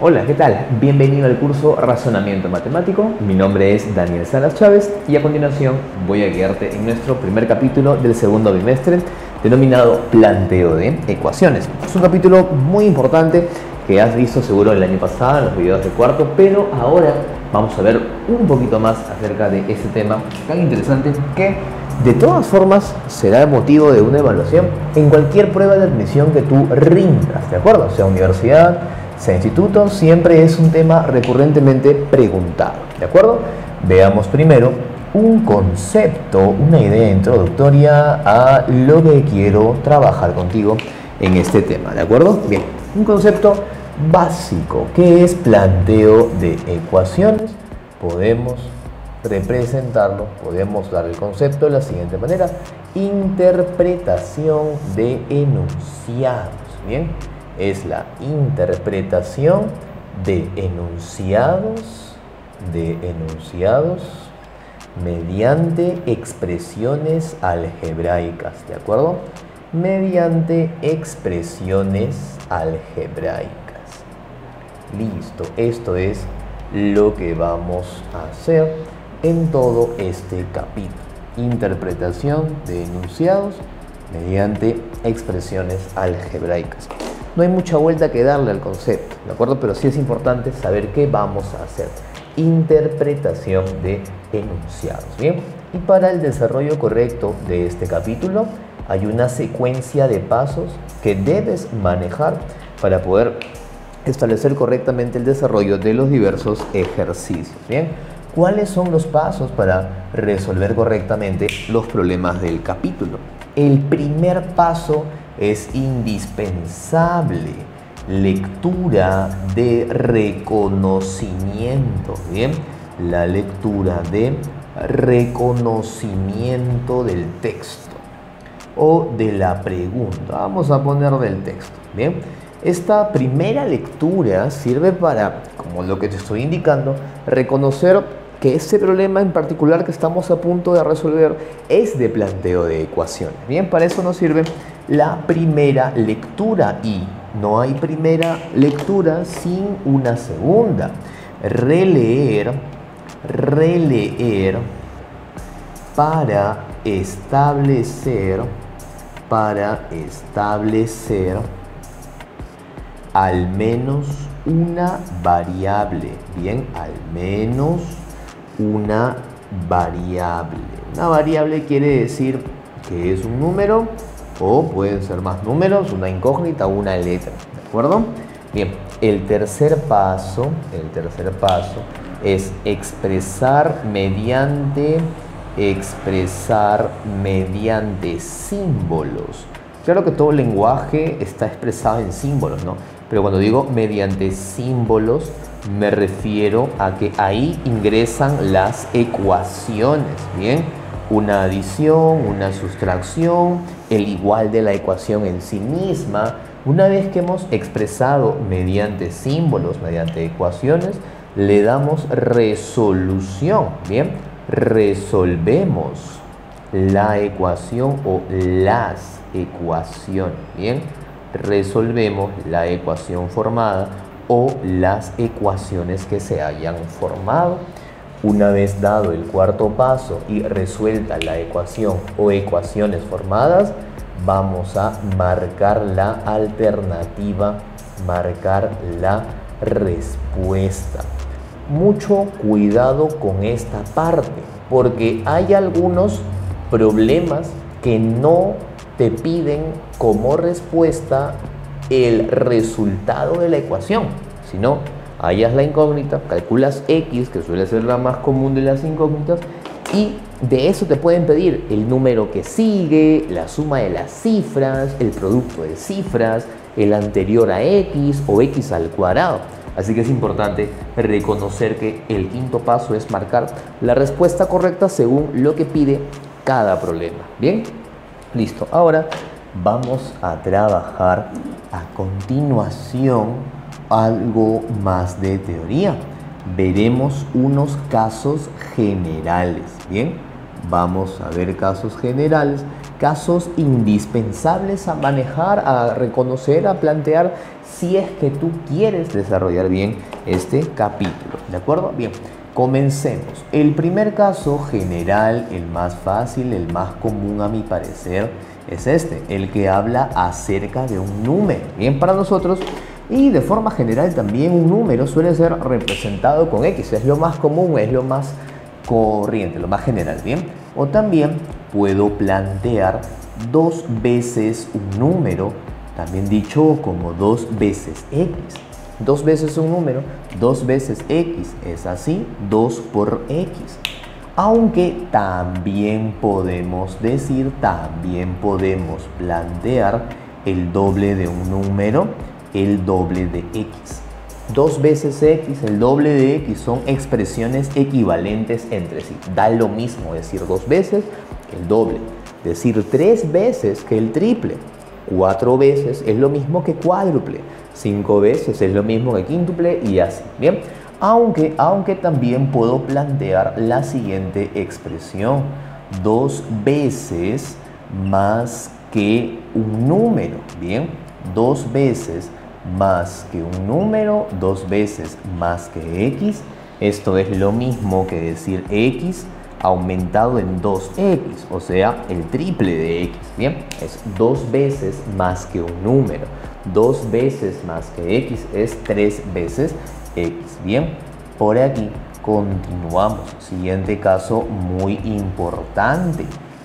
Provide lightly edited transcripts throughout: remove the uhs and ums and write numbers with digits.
Hola, ¿qué tal? Bienvenido al curso Razonamiento Matemático. Mi nombre es Daniel Salas Chávez y a continuación voy a guiarte en nuestro primer capítulo del segundo bimestre denominado Planteo de Ecuaciones. Es un capítulo muy importante que has visto seguro el año pasado en los videos de cuarto, pero ahora vamos a ver un poquito más acerca de este tema tan interesante que de todas formas será el motivo de una evaluación en cualquier prueba de admisión que tú rindas, ¿de acuerdo? Sea universidad, sea instituto, siempre es un tema recurrentemente preguntado, ¿de acuerdo? Veamos primero un concepto, una idea introductoria a lo que quiero trabajar contigo en este tema, ¿de acuerdo? Bien, un concepto básico, que es planteo de ecuaciones. Podemos representarlo, podemos dar el concepto de la siguiente manera: interpretación de enunciados. Bien, es la interpretación de enunciados mediante expresiones algebraicas, ¿de acuerdo? Mediante expresiones algebraicas. Listo, esto es lo que vamos a hacer en todo este capítulo. Interpretación de enunciados mediante expresiones algebraicas. No hay mucha vuelta que darle al concepto, ¿de acuerdo? Pero sí es importante saber qué vamos a hacer. Interpretación de enunciados, ¿bien? Y para el desarrollo correcto de este capítulo hay una secuencia de pasos que debes manejar para poder establecer correctamente el desarrollo de los diversos ejercicios, ¿bien? ¿Cuáles son los pasos para resolver correctamente los problemas del capítulo? El primer paso es indispensable: lectura de reconocimiento, ¿bien? La lectura de reconocimiento del texto o de la pregunta. Vamos a poner del texto, ¿bien? Esta primera lectura sirve para, como lo que te estoy indicando, reconocer que este problema en particular que estamos a punto de resolver es de planteo de ecuaciones. Bien, para eso nos sirve la primera lectura, y no hay primera lectura sin una segunda. Releer para establecer al menos una variable. Bien, al menos una variable. Una variable quiere decir que es un número, o pueden ser más números, una incógnita o una letra, ¿de acuerdo? Bien, el tercer paso es expresar mediante símbolos. Claro que todo lenguaje está expresado en símbolos, ¿no? Pero cuando digo mediante símbolos, me refiero a que ahí ingresan las ecuaciones, ¿bien? Una adición, una sustracción, el igual de la ecuación en sí misma. Una vez que hemos expresado mediante símbolos, mediante ecuaciones, le damos resolución, ¿bien? Resolvemos la ecuación o las ecuaciones, ¿bien? Resolvemos la ecuación formada o las ecuaciones que se hayan formado. Una vez dado el cuarto paso y resuelta la ecuación o ecuaciones formadas, vamos a marcar la alternativa, marcar la respuesta. Mucho cuidado con esta parte, porque hay algunos problemas que no te piden como respuesta el resultado de la ecuación, sino hallas la incógnita, calculas x, que suele ser la más común de las incógnitas, y de eso te pueden pedir el número que sigue, la suma de las cifras, el producto de cifras, el anterior a x o x al cuadrado. Así que es importante reconocer que el quinto paso es marcar la respuesta correcta según lo que pide cada problema. ¿Bien? Listo. Ahora vamos a trabajar a continuación algo más de teoría. Veremos unos casos generales. Bien, vamos a ver casos generales casos indispensables a manejar, a reconocer, a plantear, si es que tú quieres desarrollar bien este capítulo. ¿De acuerdo? Bien, comencemos. El primer caso general, el más fácil, el más común a mi parecer, es este, el que habla acerca de un número. Bien, para nosotros, y de forma general también un número suele ser representado con X. Es lo más común, es lo más corriente, lo más general. Bien, o también puedo plantear dos veces un número, también dicho como dos veces X. Dos veces un número, dos veces X, es así, 2 por X. Aunque también podemos decir, también podemos plantear el doble de un número, el doble de X. Dos veces X, el doble de X son expresiones equivalentes entre sí. Da lo mismo decir dos veces que el doble, decir tres veces que el triple, cuatro veces es lo mismo que cuádruple, cinco veces es lo mismo que quíntuple y así. Bien, aunque también puedo plantear la siguiente expresión: dos veces más que un número. Bien, dos veces más que un número, dos veces más que X. Esto es lo mismo que decir X aumentado en 2X, o sea, el triple de X. Bien, es dos veces más que un número. Dos veces más que X es tres veces X. Bien, por aquí continuamos. Siguiente caso muy importante: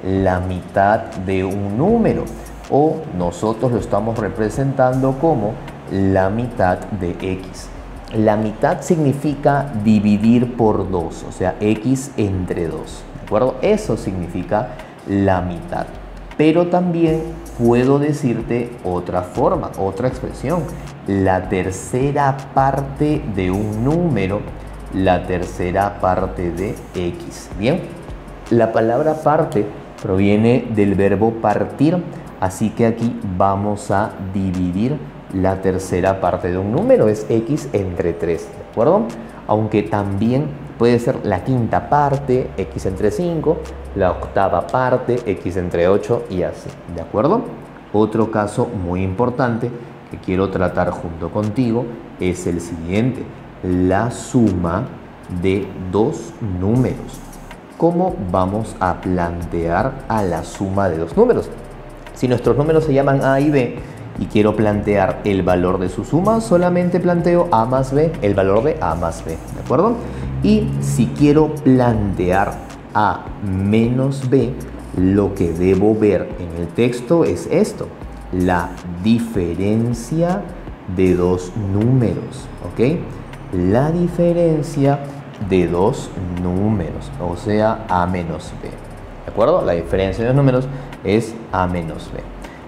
la mitad de un número, o nosotros lo estamos representando como la mitad de X. La mitad significa dividir por 2, o sea, X entre 2, ¿de acuerdo? Eso significa la mitad. Pero también puedo decirte otra forma, otra expresión: la tercera parte de un número, la tercera parte de X. Bien, la palabra parte proviene del verbo partir, así que aquí vamos a dividir la tercera parte de un número, es X entre 3, ¿de acuerdo? Aunque también puede ser la quinta parte, X entre 5, la octava parte, X entre 8 y así, ¿de acuerdo? Otro caso muy importante que quiero tratar junto contigo es el siguiente: la suma de dos números. ¿Cómo vamos a plantear a la suma de dos números? Si nuestros números se llaman A y B y quiero plantear el valor de su suma, solamente planteo A más B, el valor de A más B, ¿de acuerdo? Y si quiero plantear A menos B, lo que debo ver en el texto es esto: la diferencia de dos números, ¿ok? La diferencia de dos números, o sea, A menos B, ¿de acuerdo? La diferencia de los números es A menos B.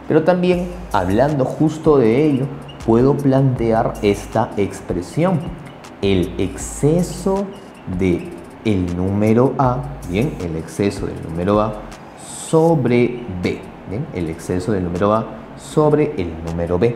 Pero también, hablando justo de ello, puedo plantear esta expresión: el exceso de el número A, bien, el exceso del número A sobre B, bien, el exceso del número A sobre el número B.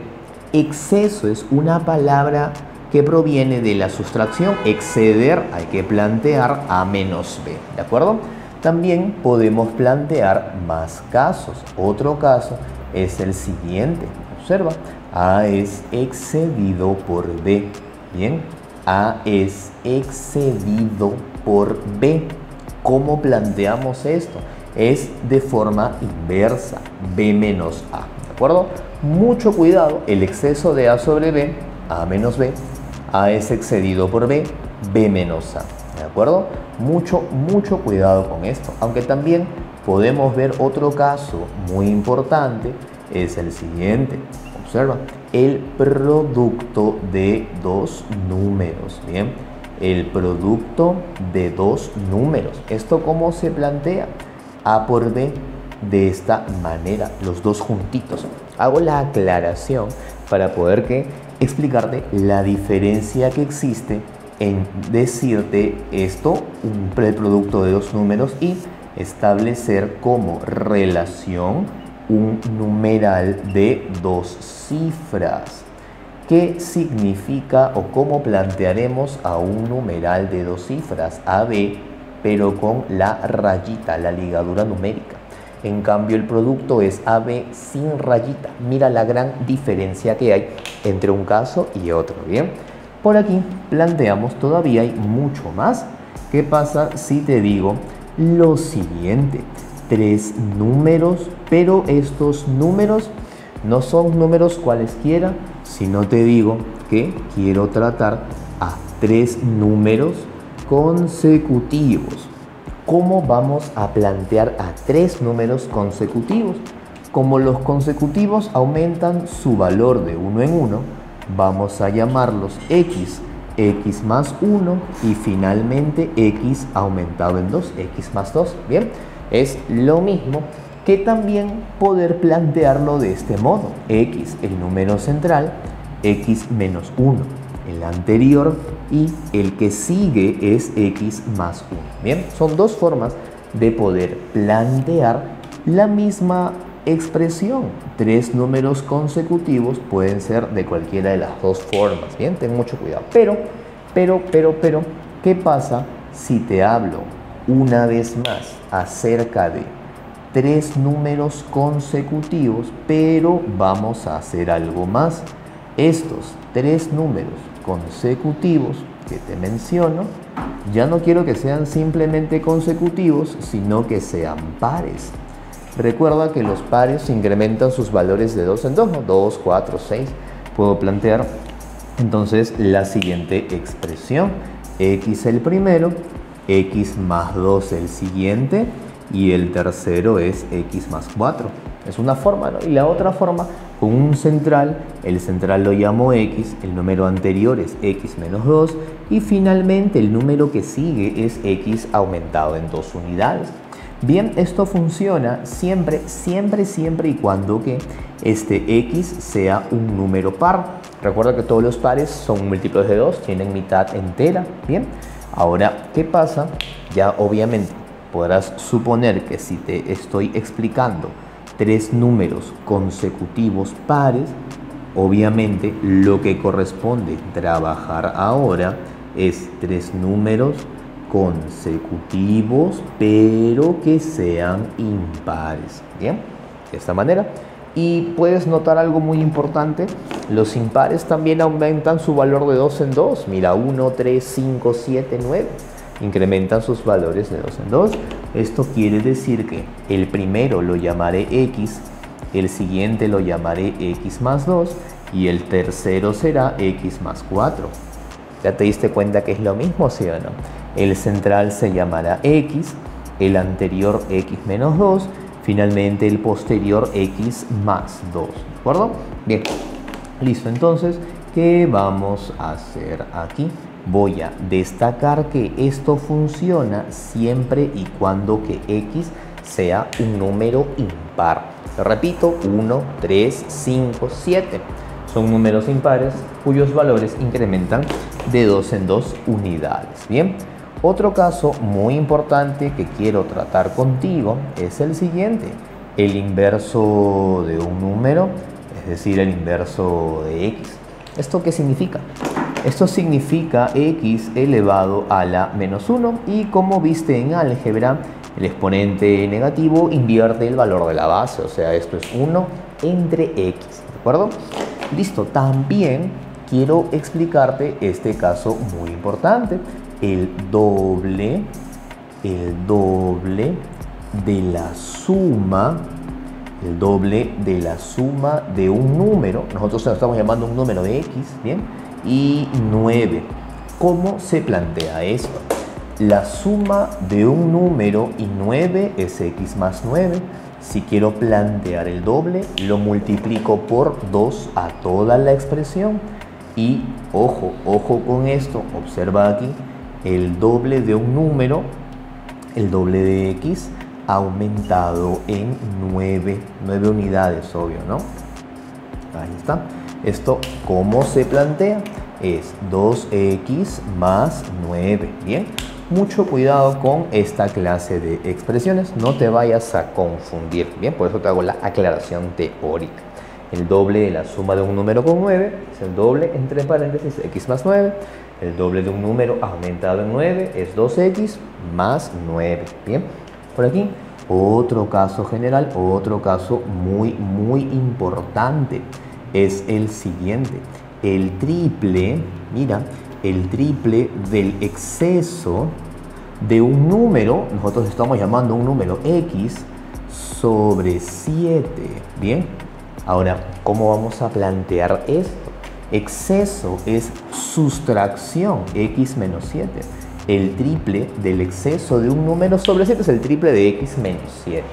Exceso es una palabra que proviene de la sustracción. Exceder, hay que plantear A menos B, ¿de acuerdo? También podemos plantear más casos. Otro caso es el siguiente. Observa, A es excedido por B. Bien, A es excedido por B. ¿Cómo planteamos esto? Es de forma inversa, B menos A, ¿de acuerdo? Mucho cuidado, el exceso de A sobre B, A menos B. A es excedido por B, B menos A, ¿de acuerdo? Mucho cuidado con esto. Aunque también podemos ver otro caso muy importante, es el siguiente. Observa, el producto de dos números. Bien, el producto de dos números. ¿Esto cómo se plantea? A por B, de esta manera, los dos juntitos. Hago la aclaración para poder explicarte la diferencia que existe en decirte esto, el producto de dos números, y establecer como relación un numeral de dos cifras. ¿Qué significa o cómo plantearemos a un numeral de dos cifras? AB, pero con la rayita, la ligadura numérica. En cambio, el producto es AB sin rayita. Mira la gran diferencia que hay entre un caso y otro, ¿bien? Por aquí planteamos, todavía hay mucho más. ¿Qué pasa si te digo lo siguiente? 3 números, pero estos números no son números cualesquiera, sino te digo que quiero tratar a 3 números consecutivos. ¿Cómo vamos a plantear a 3 números consecutivos? Como los consecutivos aumentan su valor de 1 en 1, vamos a llamarlos x, x más 1 y finalmente x aumentado en 2, x más 2. Bien, es lo mismo que también poder plantearlo de este modo. X, el número central, x menos 1, el anterior, y el que sigue es x más 1. Bien, son dos formas de poder plantear la misma expresión. 3 números consecutivos pueden ser de cualquiera de las dos formas. Bien, ten mucho cuidado. Pero, ¿qué pasa si te hablo una vez más acerca de 3 números consecutivos, pero vamos a hacer algo más? Estos 3 números consecutivos que te menciono, ya no quiero que sean simplemente consecutivos, sino que sean pares. Recuerda que los pares incrementan sus valores de 2 en 2, ¿no? 2, 4, 6. Puedo plantear entonces la siguiente expresión: x el primero, x más 2 el siguiente, y el tercero es x más 4. Es una forma, ¿no? Y la otra forma, con un central, el central lo llamo x, el número anterior es x menos 2, y finalmente el número que sigue es x aumentado en 2 unidades. Bien, esto funciona siempre y cuando que este x sea un número par. Recuerda que todos los pares son múltiplos de 2, tienen mitad entera. Bien, ahora, ¿qué pasa? Ya obviamente podrás suponer que si te estoy explicando 3 números consecutivos pares, obviamente lo que corresponde trabajar ahora es 3 números consecutivos, pero que sean impares. Bien, de esta manera. Y puedes notar algo muy importante: los impares también aumentan su valor de 2 en 2. Mira, 1, 3, 5, 7, 9. Incrementan sus valores de 2 en 2. Esto quiere decir que el primero lo llamaré x, el siguiente lo llamaré x más 2 y el tercero será x más 4. ¿Ya te diste cuenta que es lo mismo, sí o no? El central se llamará x, el anterior x menos 2, finalmente el posterior x más 2. ¿De acuerdo? Bien, listo. Entonces, ¿qué vamos a hacer aquí? Voy a destacar que esto funciona siempre y cuando que x sea un número impar. Te repito, 1, 3, 5, 7. Son números impares cuyos valores incrementan de 2 en 2 unidades. Bien, otro caso muy importante que quiero tratar contigo es el siguiente: el inverso de un número, es decir, el inverso de x. ¿Esto qué significa? Esto significa x elevado a la menos 1, y como viste en álgebra, el exponente negativo invierte el valor de la base, o sea, esto es 1 entre x, ¿de acuerdo? Listo. También quiero explicarte este caso muy importante: el doble de la suma, el doble de la suma de un número. Nosotros estamos llamando un número de x, ¿bien? Y 9. ¿Cómo se plantea esto? La suma de un número y 9 es x más 9. Si quiero plantear el doble, lo multiplico por 2 a toda la expresión. Y ojo con esto, observa aquí, el doble de un número, el doble de x, aumentado en 9 unidades, obvio, ¿no? Ahí está. Esto, ¿cómo se plantea? Es 2x más 9. Bien, mucho cuidado con esta clase de expresiones, no te vayas a confundir. Bien, por eso te hago la aclaración teórica. El doble de la suma de un número con 9 es el doble, entre paréntesis, x más 9. El doble de un número aumentado en 9 es 2x más 9. Bien, por aquí Otro caso general, otro caso muy importante es el siguiente. El triple, mira, el triple del exceso de un número, nosotros estamos llamando un número x sobre 7. Bien, ahora, ¿cómo vamos a plantear esto? Exceso es sustracción, x menos 7. El triple del exceso de un número sobre 7 es el triple de x menos 7.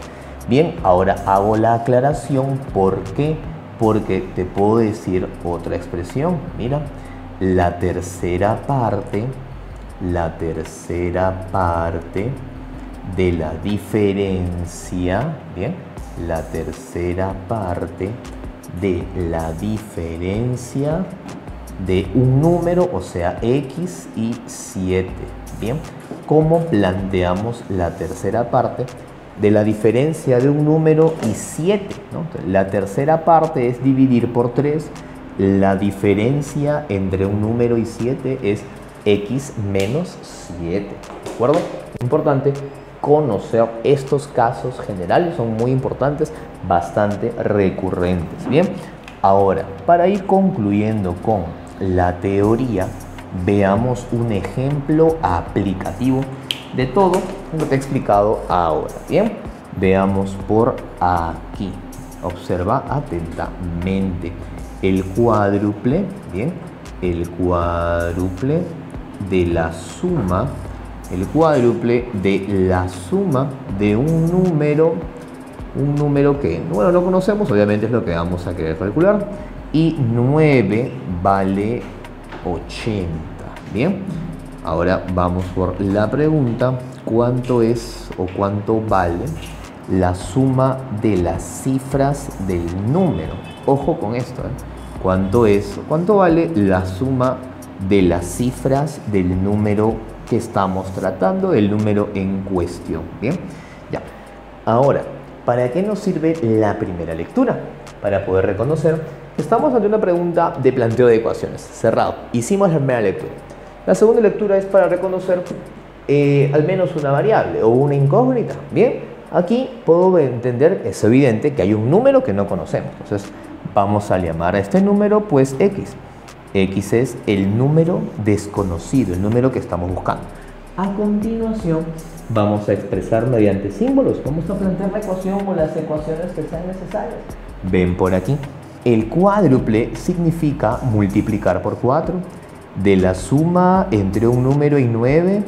Bien, ahora hago la aclaración. ¿Por qué? Porque te puedo decir otra expresión. Mira, la tercera parte de la diferencia, bien, la tercera parte de la diferencia de un número, o sea, x y 7. Bien, ¿cómo planteamos la tercera parte de la diferencia de un número y 7? ¿No? Entonces, la tercera parte es dividir por 3. La diferencia entre un número y 7 es x menos 7. ¿De acuerdo? Importante conocer estos casos generales, son muy importantes, bastante recurrentes. Bien, ahora, para ir concluyendo con la teoría, veamos un ejemplo aplicativo de todo lo que he explicado ahora. Bien, veamos por aquí. Observa atentamente. El cuádruple, bien, el cuádruple de la suma, de un número que, bueno, no conocemos, obviamente es lo que vamos a querer calcular, y 9 vale 80. Bien, ahora vamos por la pregunta: ¿cuánto es o cuánto vale la suma de las cifras del número? Ojo con esto, ¿Cuánto vale la suma de las cifras del número que estamos tratando, del número en cuestión? Bien, ya. Ahora, ¿para qué nos sirve la primera lectura? Para poder reconocer que estamos ante una pregunta de planteo de ecuaciones. Cerrado. Hicimos la primera lectura. La segunda lectura es para reconocer al menos una variable o una incógnita. Bien, aquí puedo entender, es evidente que hay un número que no conocemos. Entonces, vamos a llamar a este número pues x. X es el número desconocido, el número que estamos buscando. A continuación, vamos a expresar mediante símbolos. Vamos a plantear la ecuación o las ecuaciones que sean necesarias. Ven por aquí. El cuádruple significa multiplicar por 4. De la suma entre un número y 9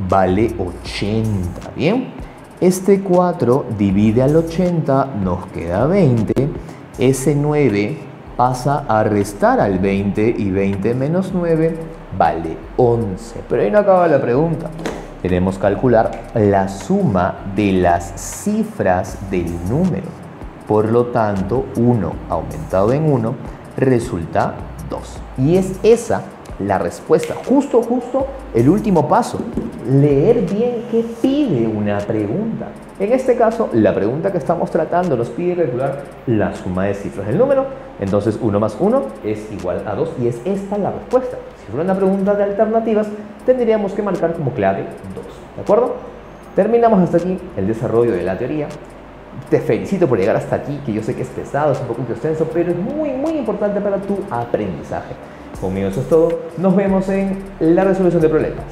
vale 80. Bien, este 4 divide al 80, nos queda 20. Ese 9 pasa a restar al 20 y 20 menos 9 vale 11. Pero ahí no acaba la pregunta. Queremos calcular la suma de las cifras del número. Por lo tanto, 1 aumentado en 1 resulta 2. Y es esa la respuesta. Justo el último paso. Leer bien qué pide una pregunta. En este caso, la pregunta que estamos tratando nos pide calcular la suma de cifras del número. Entonces, 1 más 1 es igual a 2 y es esta la respuesta. Si fuera una pregunta de alternativas, tendríamos que marcar como clave 2. ¿De acuerdo? Terminamos hasta aquí el desarrollo de la teoría. Te felicito por llegar hasta aquí, que yo sé que es pesado, es un poco extenso, pero es muy importante para tu aprendizaje. Conmigo eso es todo. Nos vemos en la resolución de problemas.